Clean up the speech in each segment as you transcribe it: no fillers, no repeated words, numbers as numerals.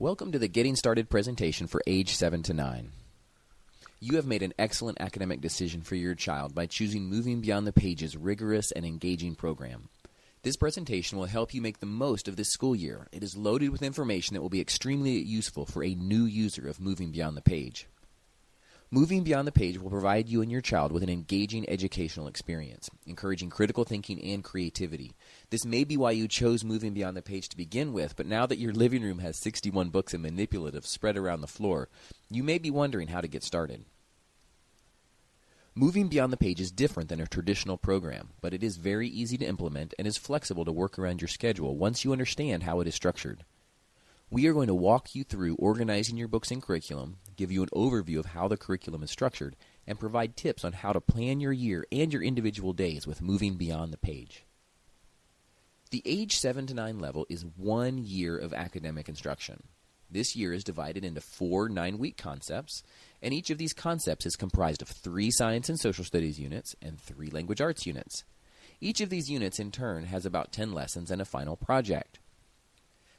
Welcome to the Getting Started presentation for age 7 to 9. You have made an excellent academic decision for your child by choosing Moving Beyond the Page's rigorous and engaging program. This presentation will help you make the most of this school year. It is loaded with information that will be extremely useful for a new user of Moving Beyond the Page. Moving Beyond the Page will provide you and your child with an engaging educational experience, encouraging critical thinking and creativity. This may be why you chose Moving Beyond the Page to begin with, but now that your living room has 61 books and manipulatives spread around the floor, you may be wondering how to get started. Moving Beyond the Page is different than a traditional program, but it is very easy to implement and is flexible to work around your schedule once you understand how it is structured. We are going to walk you through organizing your books and curriculum, give you an overview of how the curriculum is structured, and provide tips on how to plan your year and your individual days with Moving Beyond the Page. The age 7 to 9 level is 1 year of academic instruction. This year is divided into 4 9-week concepts, and each of these concepts is comprised of 3 science and social studies units and 3 language arts units. Each of these units in turn has about 10 lessons and a final project.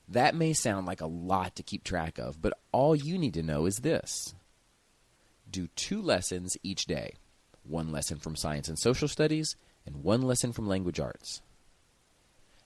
That may sound like a lot to keep track of, but all you need to know is this. Do 2 lessons each day, 1 lesson from science and social studies and 1 lesson from language arts.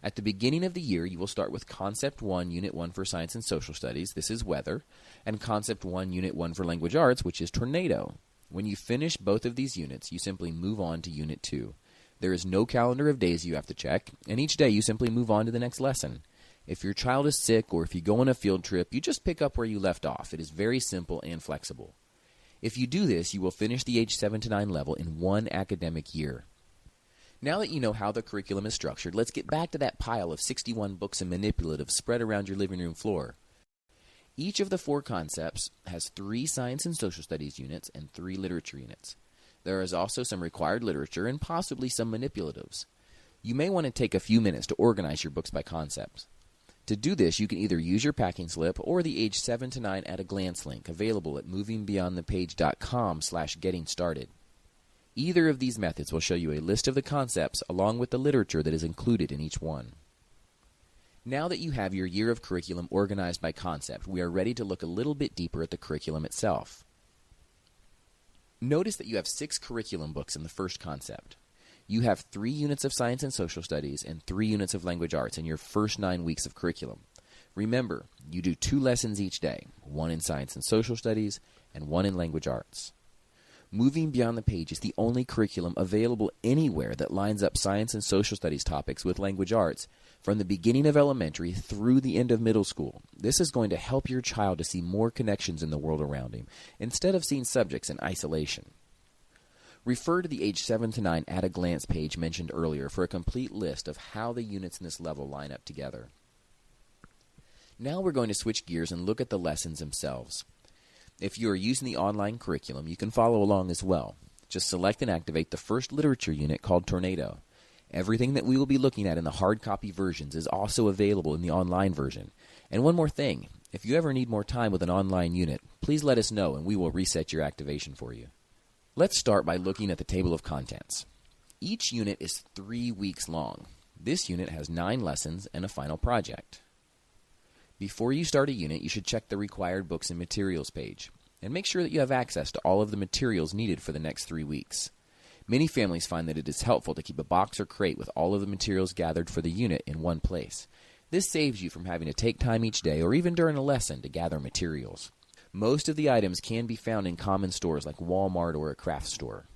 At the beginning of the year, you will start with Concept 1, Unit 1 for Science and Social Studies, this is weather, and Concept 1, Unit 1 for Language Arts, which is tornado. When you finish both of these units, you simply move on to Unit 2. There is no calendar of days you have to check, and each day you simply move on to the next lesson. If your child is sick or if you go on a field trip, you just pick up where you left off. It is very simple and flexible. If you do this, you will finish the age 7 to 9 level in 1 academic year. Now that you know how the curriculum is structured, let's get back to that pile of 61 books and manipulatives spread around your living room floor. Each of the 4 concepts has 3 science and social studies units and 3 literature units. There is also some required literature and possibly some manipulatives. You may want to take a few minutes to organize your books by concepts. To do this, you can either use your packing slip or the age 7 to 9 at a glance link available at movingbeyondthepage.com/getting-started. Either of these methods will show you a list of the concepts along with the literature that is included in each one. Now that you have your year of curriculum organized by concept, we are ready to look a little bit deeper at the curriculum itself. Notice that you have 6 curriculum books in the first concept. You have 3 units of science and social studies and 3 units of language arts in your first 9 weeks of curriculum. Remember, you do 2 lessons each day, 1 in science and social studies and 1 in language arts. Moving Beyond the Page is the only curriculum available anywhere that lines up science and social studies topics with language arts from the beginning of elementary through the end of middle school. This is going to help your child to see more connections in the world around him instead of seeing subjects in isolation. Refer to the age 7 to 9 at a glance page mentioned earlier for a complete list of how the units in this level line up together. Now we're going to switch gears and look at the lessons themselves. If you are using the online curriculum, you can follow along as well. Just select and activate the first literature unit called Tornado. Everything that we will be looking at in the hard copy versions is also available in the online version. And one more thing, if you ever need more time with an online unit, please let us know and we will reset your activation for you. Let's start by looking at the table of contents. Each unit is 3 weeks long. This unit has 9 lessons and a final project. Before you start a unit, you should check the required books and materials page, and make sure that you have access to all of the materials needed for the next 3 weeks. Many families find that it is helpful to keep a box or crate with all of the materials gathered for the unit in one place. This saves you from having to take time each day or even during a lesson to gather materials. Most of the items can be found in common stores like Walmart or a craft store.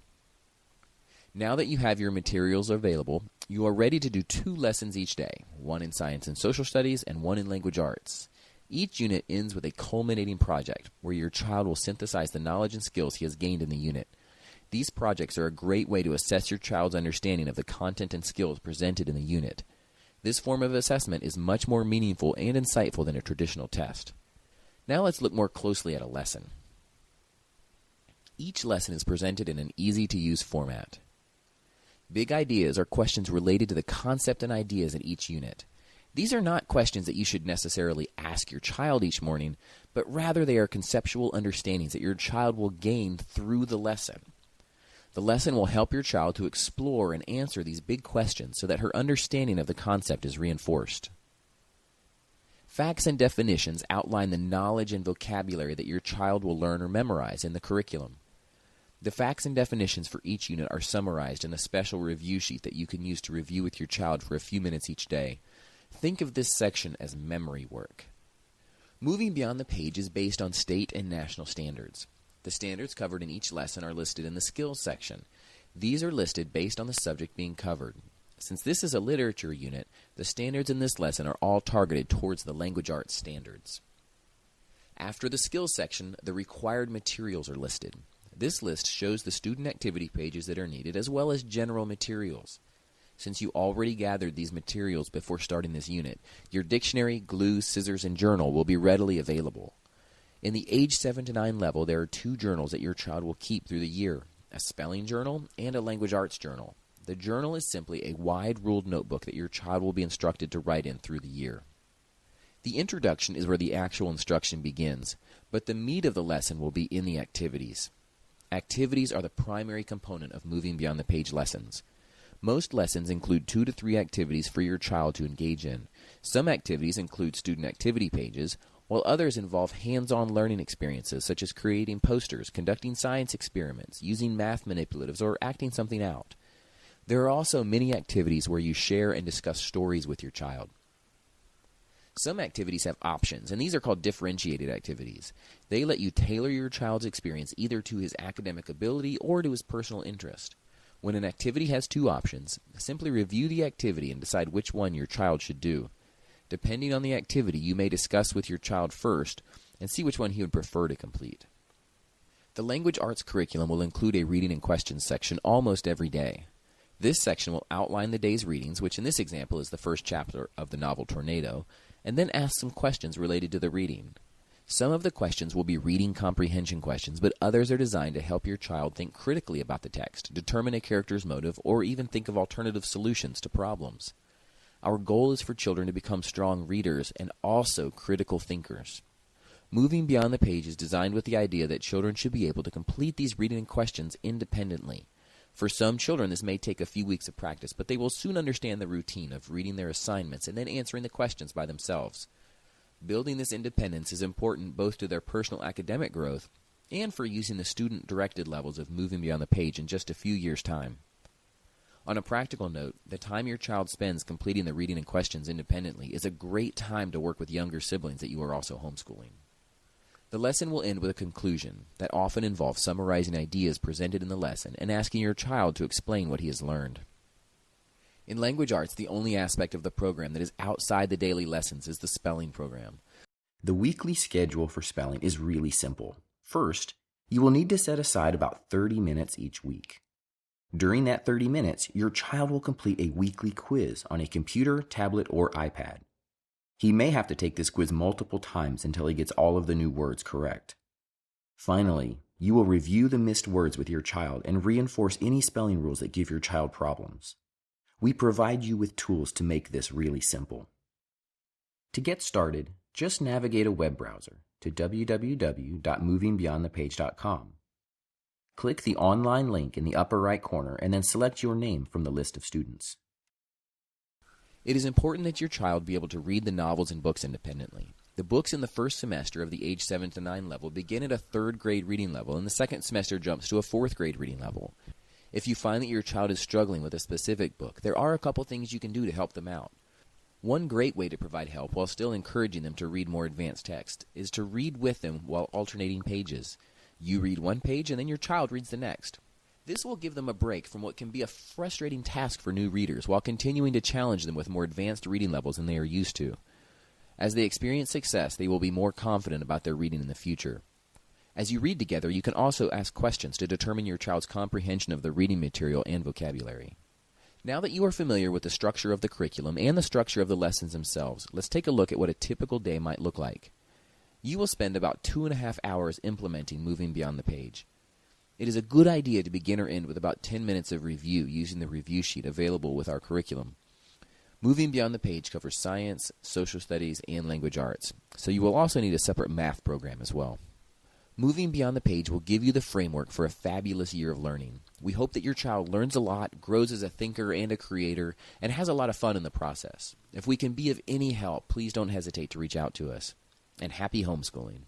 Now that you have your materials available, you are ready to do 2 lessons each day, 1 in science and social studies and 1 in language arts. Each unit ends with a culminating project where your child will synthesize the knowledge and skills he has gained in the unit. These projects are a great way to assess your child's understanding of the content and skills presented in the unit. This form of assessment is much more meaningful and insightful than a traditional test. Now let's look more closely at a lesson. Each lesson is presented in an easy-to-use format. Big ideas are questions related to the concept and ideas in each unit. These are not questions that you should necessarily ask your child each morning, but rather they are conceptual understandings that your child will gain through the lesson. The lesson will help your child to explore and answer these big questions so that her understanding of the concept is reinforced. Facts and definitions outline the knowledge and vocabulary that your child will learn or memorize in the curriculum. The facts and definitions for each unit are summarized in a special review sheet that you can use to review with your child for a few minutes each day. Think of this section as memory work. Moving Beyond the Page is based on state and national standards. The standards covered in each lesson are listed in the skills section. These are listed based on the subject being covered. Since this is a literature unit, the standards in this lesson are all targeted towards the language arts standards. After the skills section, the required materials are listed. This list shows the student activity pages that are needed as well as general materials. Since you already gathered these materials before starting this unit, your dictionary, glue, scissors, and journal will be readily available. In the age 7 to 9 level, there are 2 journals that your child will keep through the year, a spelling journal and a language arts journal. The journal is simply a wide-ruled notebook that your child will be instructed to write in through the year. The introduction is where the actual instruction begins, but the meat of the lesson will be in the activities. Activities are the primary component of Moving Beyond the Page lessons. Most lessons include 2 to 3 activities for your child to engage in. Some activities include student activity pages, while others involve hands-on learning experiences such as creating posters, conducting science experiments, using math manipulatives, or acting something out. There are also many activities where you share and discuss stories with your child. Some activities have options, and these are called differentiated activities. They let you tailor your child's experience either to his academic ability or to his personal interest. When an activity has 2 options, simply review the activity and decide which one your child should do. Depending on the activity, you may discuss with your child first and see which one he would prefer to complete. The language arts curriculum will include a reading and questions section almost every day. This section will outline the day's readings, which in this example is the first chapter of the novel Tornado, and then ask some questions related to the reading. Some of the questions will be reading comprehension questions, but others are designed to help your child think critically about the text, determine a character's motive, or even think of alternative solutions to problems. Our goal is for children to become strong readers and also critical thinkers. Moving Beyond the Page is designed with the idea that children should be able to complete these reading questions independently. For some children, this may take a few weeks of practice, but they will soon understand the routine of reading their assignments and then answering the questions by themselves. Building this independence is important both to their personal academic growth and for using the student-directed levels of Moving Beyond the Page in just a few years' time. On a practical note, the time your child spends completing the reading and questions independently is a great time to work with younger siblings that you are also homeschooling. The lesson will end with a conclusion that often involves summarizing ideas presented in the lesson and asking your child to explain what he has learned. In language arts, the only aspect of the program that is outside the daily lessons is the spelling program. The weekly schedule for spelling is really simple. First, you will need to set aside about 30 minutes each week. During that 30 minutes, your child will complete a weekly quiz on a computer, tablet, or iPad. He may have to take this quiz multiple times until he gets all of the new words correct. Finally, you will review the missed words with your child and reinforce any spelling rules that give your child problems. We provide you with tools to make this really simple. To get started, just navigate a web browser to www.movingbeyondthepage.com. Click the online link in the upper right corner and then select your name from the list of students. It is important that your child be able to read the novels and books independently. The books in the first semester of the age 7 to 9 level begin at a 3rd grade reading level, and the second semester jumps to a 4th grade reading level. If you find that your child is struggling with a specific book, there are a couple things you can do to help them out. One great way to provide help while still encouraging them to read more advanced text is to read with them while alternating pages. You read one page and then your child reads the next. This will give them a break from what can be a frustrating task for new readers while continuing to challenge them with more advanced reading levels than they are used to. As they experience success, they will be more confident about their reading in the future. As you read together, you can also ask questions to determine your child's comprehension of the reading material and vocabulary. Now that you are familiar with the structure of the curriculum and the structure of the lessons themselves, let's take a look at what a typical day might look like. You will spend about 2.5 hours implementing Moving Beyond the Page. It is a good idea to begin or end with about 10 minutes of review using the review sheet available with our curriculum. Moving Beyond the Page covers science, social studies, and language arts, so you will also need a separate math program as well. Moving Beyond the Page will give you the framework for a fabulous year of learning. We hope that your child learns a lot, grows as a thinker and a creator, and has a lot of fun in the process. If we can be of any help, please don't hesitate to reach out to us. And happy homeschooling.